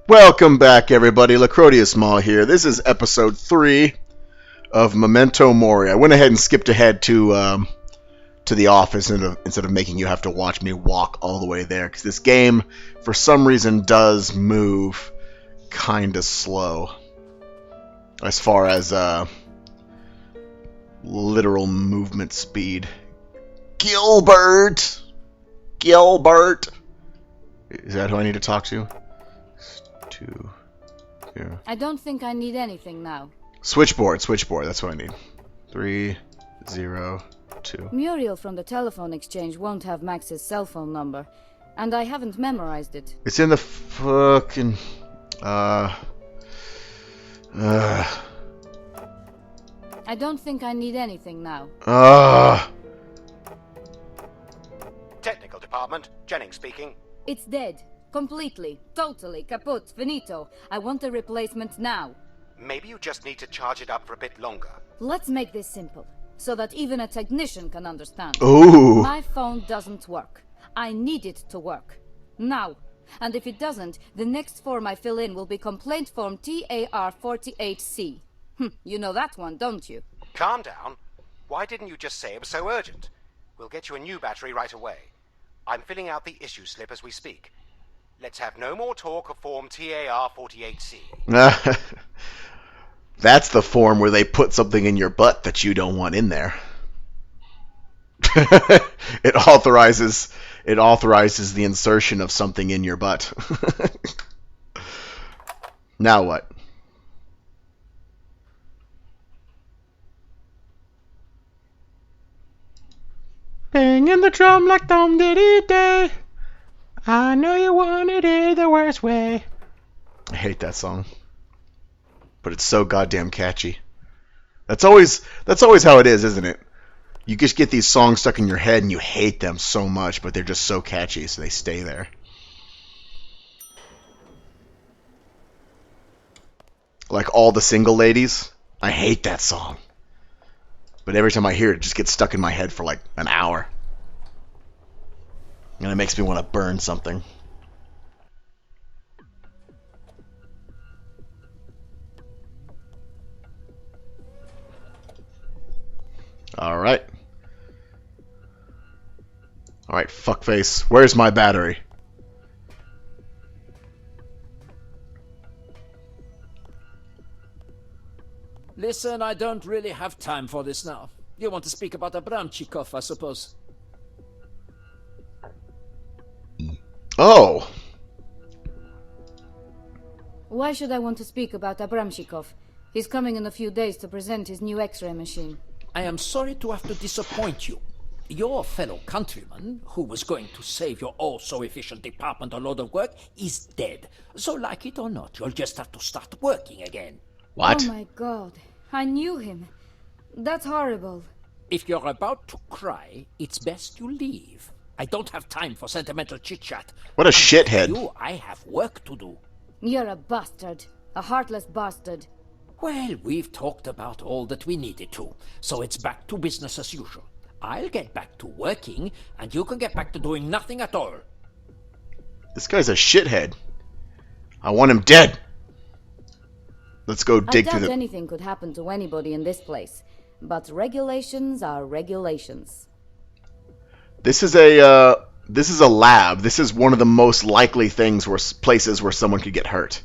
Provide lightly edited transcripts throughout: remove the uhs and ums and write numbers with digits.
Welcome back, everybody. Lucrotias here. This is episode 3 of Memento Mori. I went ahead and skipped ahead to the office instead of making you have to watch me walk all the way there, because this game, for some reason, does move kind of slow as far as literal movement speed. Gilbert! Is that who I need to talk to? Yeah. I don't think I need anything now. Switchboard, that's what I need. 302. Muriel from the telephone exchange won't have Max's cell phone number, and I haven't memorized it. It's in the fucking... I don't think I need anything now. Technical department, Jennings speaking. It's dead. Completely. Totally. Kaput. Finito. I want a replacement now. Maybe you just need to charge it up for a bit longer. Let's make this simple, so that even a technician can understand. Ooh. My phone doesn't work. I need it to work. Now. And if it doesn't, the next form I fill in will be complaint form TAR48C. You know that one, don't you? Calm down. Why didn't you just say it was so urgent? We'll get you a new battery right away. I'm filling out the issue slip as we speak. Let's have no more talk of form TAR48C. That's the form where they put something in your butt that you don't want in there. It authorizes the insertion of something in your butt. Now what? Banging the drum like Dum Diddy Day. I know you wanted it the worst way. I hate that song, but it's so goddamn catchy. That's always how it is, isn't it? You just get these songs stuck in your head and you hate them so much, but they're just so catchy, so they stay there. Like All the Single Ladies. I hate that song, but every time I hear it, it just gets stuck in my head for like an hour. And it makes me want to burn something. Alright. Alright, fuckface. Where's my battery? Listen, I don't really have time for this now. You want to speak about Abramchikov, I suppose. Oh! Why should I want to speak about Abramchikov? He's coming in a few days to present his new X-ray machine. I am sorry to have to disappoint you. Your fellow countryman, who was going to save your oh-so-efficient department a load of work, is dead. So like it or not, you'll just have to start working again. What? Oh my god. I knew him. That's horrible. If you're about to cry, it's best you leave. I don't have time for sentimental chit-chat. What a shithead. You, I have work to do. You're a bastard. A heartless bastard. Well, we've talked about all that we needed to, so it's back to business as usual. I'll get back to working, and you can get back to doing nothing at all. This guy's a shithead. I want him dead. Let's go dig I through doubt the... anything could happen to anybody in this place, but regulations are regulations. This is a lab. This is one of the most likely places where someone could get hurt.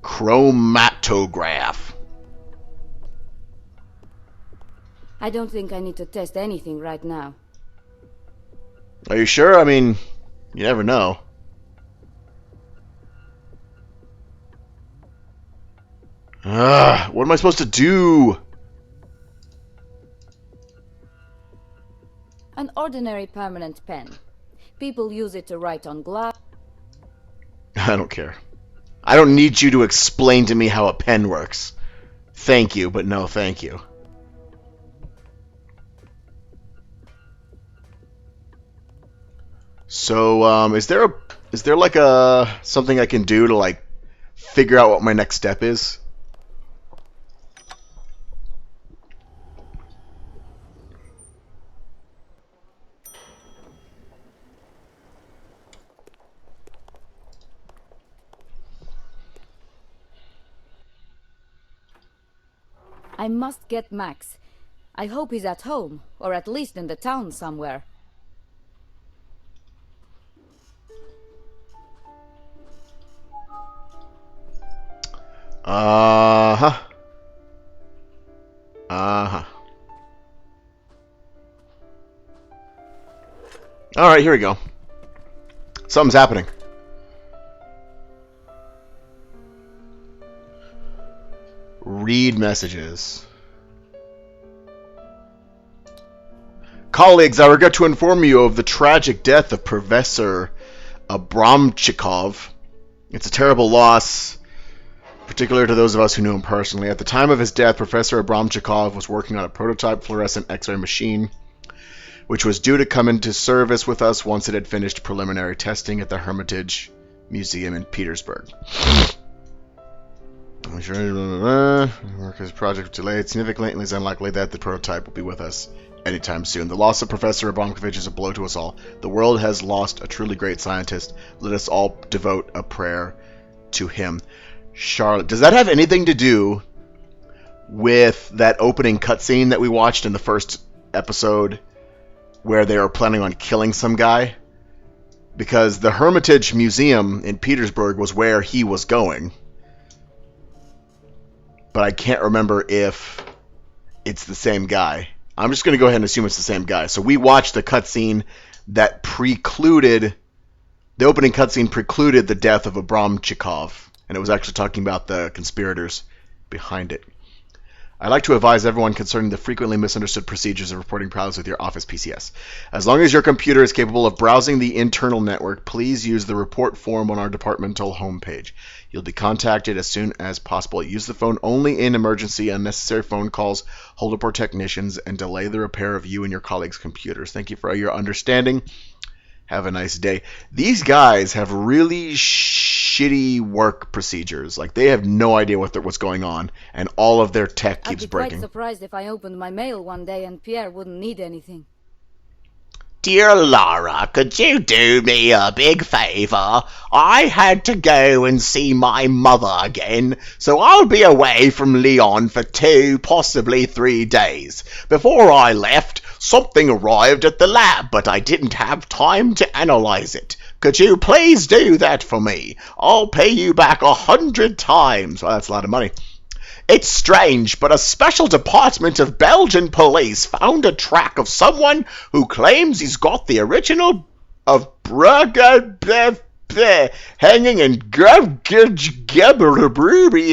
Chromatograph. I don't think I need to test anything right now. Are you sure? I mean, you never know. What am I supposed to do? An ordinary permanent pen. People use it to write on glass. I don't care. I don't need you to explain to me how a pen works. Thank you, but no thank you. So, is there like something I can do to like figure out what my next step is? I must get Max. I hope he's at home, or at least in the town somewhere. Uh-huh. Uh-huh. Alright, here we go. Something's happening. Read messages. Colleagues, I regret to inform you of the tragic death of Professor Abramchikov. It's a terrible loss, particularly to those of us who knew him personally. At the time of his death, Professor Abramchikov was working on a prototype fluorescent X-ray machine, which was due to come into service with us once it had finished preliminary testing at the Hermitage Museum in Petersburg. I'm sure his project delayed significantly. It is unlikely that the prototype will be with us anytime soon. The loss of Professor Abramkovich is a blow to us all. The world has lost a truly great scientist. Let us all devote a prayer to him. Charlotte, does that have anything to do with that opening cutscene that we watched in the first episode where they were planning on killing some guy? Because the Hermitage Museum in Petersburg was where he was going. But I can't remember if it's the same guy. I'm just going to go ahead and assume it's the same guy. So we watched the cutscene that precluded... The opening cutscene precluded the death of Abramchikov. And it was actually talking about the conspirators behind it. I'd like to advise everyone concerning the frequently misunderstood procedures of reporting problems with your Office PCS. As long as your computer is capable of browsing the internal network, please use the report form on our departmental homepage. You'll be contacted as soon as possible. Use the phone only in emergency. Unnecessary phone calls hold up our technicians and delay the repair of you and your colleagues' computers. Thank you for your understanding. Have a nice day. These guys have really shitty work procedures. Like, they have no idea what's going on, and all of their tech keeps breaking. I'd be quite surprised if I opened my mail one day and Pierre wouldn't need anything. Dear Lara, could you do me a big favour? I had to go and see my mother again, so I'll be away from Lyon for 2, possibly 3 days. Before I left, something arrived at the lab, but I didn't have time to analyse it. Could you please do that for me? I'll pay you back 100 times. Well, that's a lot of money. It's strange, but a special department of Belgian police found a track of someone who claims he's got the original of Braga hanging in Gebruby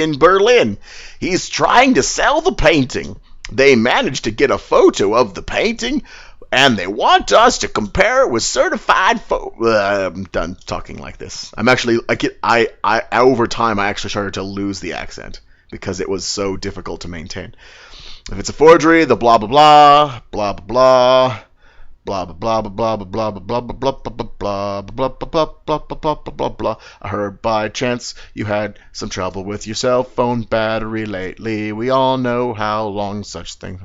in Berlin. He's trying to sell the painting. They managed to get a photo of the painting, and they want us to compare it with certified I'm done talking like this. I'm actually, over time, I actually started to lose the accent, because it was so difficult to maintain. If it's a forgery, the blah blah blah, blah blah blah, blah blah blah blah blah blah blah blah blah blah blah blah blah blah blah blah. I heard by chance you had some trouble with your cell phone battery lately. We all know how long such things.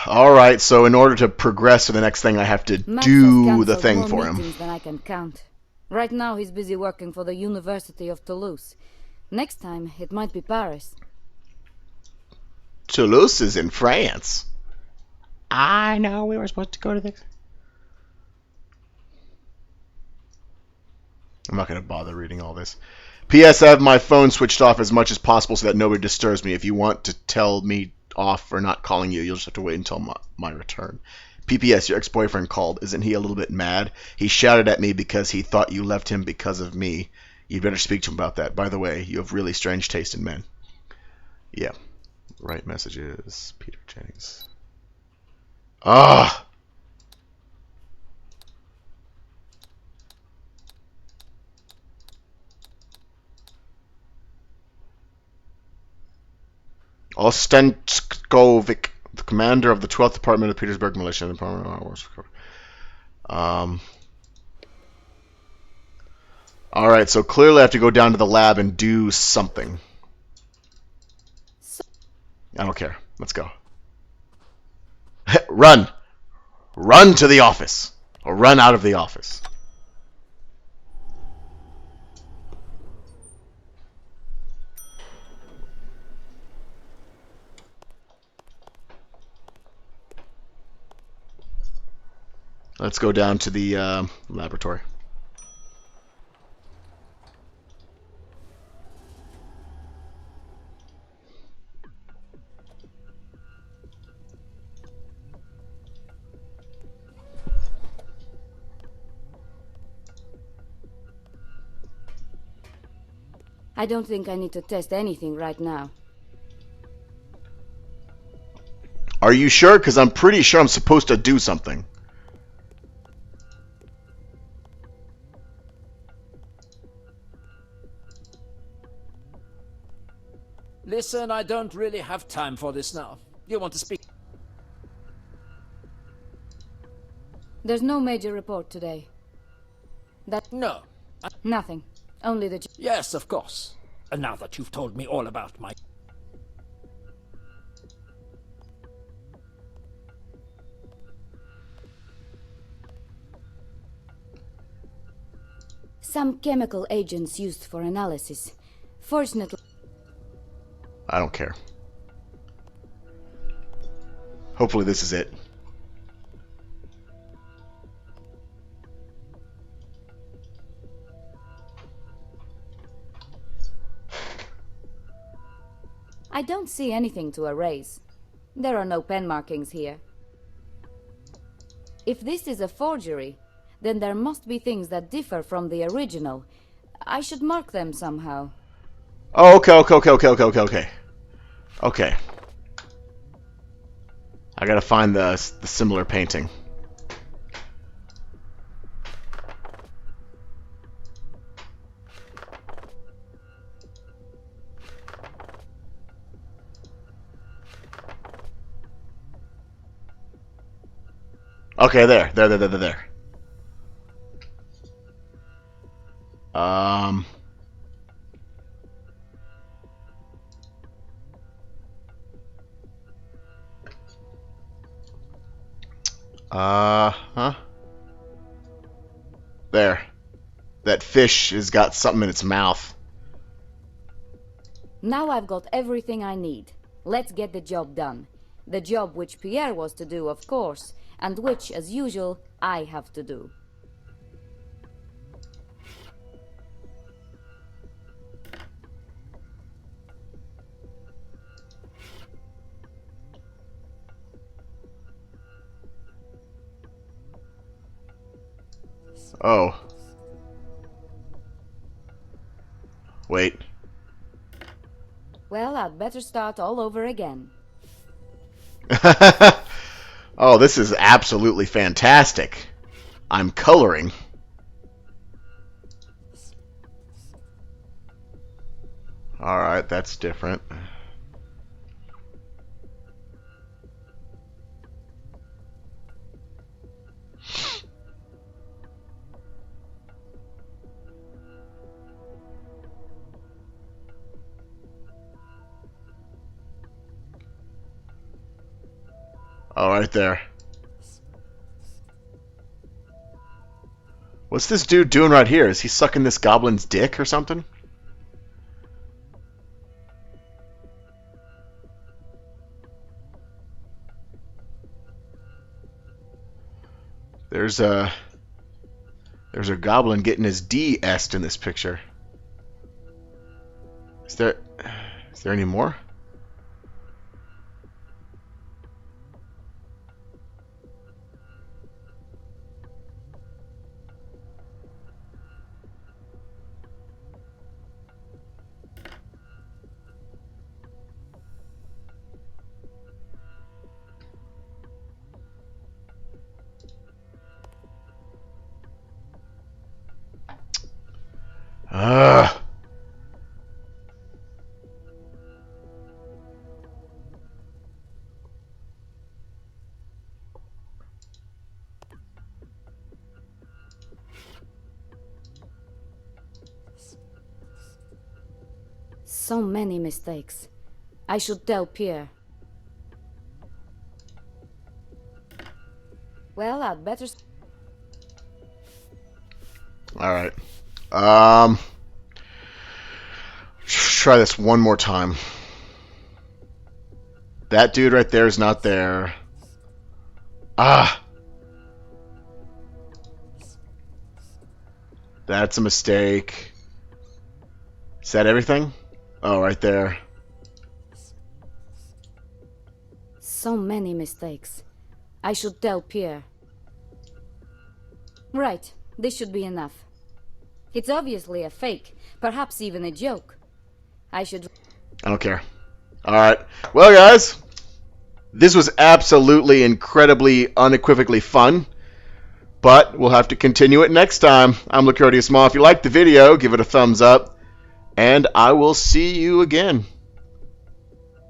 Alright, so in order to progress to the next thing, I have to do the thing for him. Than I can count. Right now he's busy working for the University of Toulouse. Next time, it might be Paris. Toulouse is in France. I know we were supposed to go to the... I'm not going to bother reading all this. P.S. I have my phone switched off as much as possible so that nobody disturbs me. If you want to tell me off for not calling you, you'll just have to wait until my return. P.P.S. Your ex-boyfriend called. Isn't he a little bit mad? He shouted at me because he thought you left him because of me. You'd better speak to him about that. By the way, you have really strange taste in men. Yeah. Write messages. Peter Jennings. Ah! Ostenskovic, the commander of the 12th Department of Petersburg Militia. Alright, so clearly I have to go down to the lab and do something. I don't care. Let's go. Run! Run to the office! Or run out of the office. Let's go down to the laboratory. I don't think I need to test anything right now. Are you sure? Because I'm pretty sure I'm supposed to do something. Listen, I don't really have time for this now. You want to speak? There's no major report today. No. Nothing. Only the... Yes, of course. And now that you've told me all about my... Some chemical agents used for analysis. Fortunately... I don't care. Hopefully this is it. I don't see anything to erase. There are no pen markings here. If this is a forgery, then there must be things that differ from the original. I should mark them somehow. Oh, okay. Okay. I gotta find the similar painting. Okay, there. Huh? There. That fish has got something in its mouth. Now I've got everything I need. Let's get the job done. The job which Pierre was to do, of course, and which, as usual, I have to do. Oh. Wait. Well, I'd better start all over again. Oh, this is absolutely fantastic. I'm coloring. Alright, that's different. Oh, right there. What's this dude doing right here? Is he sucking this goblin's dick or something? There's a goblin getting his D-est in this picture. Is there any more? Ugh. So many mistakes. I should tell Pierre. Well, I'd better... Alright. Try this one more time. That dude right there is not there. Ah! That's a mistake. Is that everything? Oh, right there. So many mistakes. I should tell Pierre. Right, this should be enough. It's obviously a fake, perhaps even a joke. I should... I don't care. Alright. Well, guys, this was absolutely, incredibly, unequivocally fun. But we'll have to continue it next time. I'm Lucrotias. If you liked the video, give it a thumbs up. And I will see you again.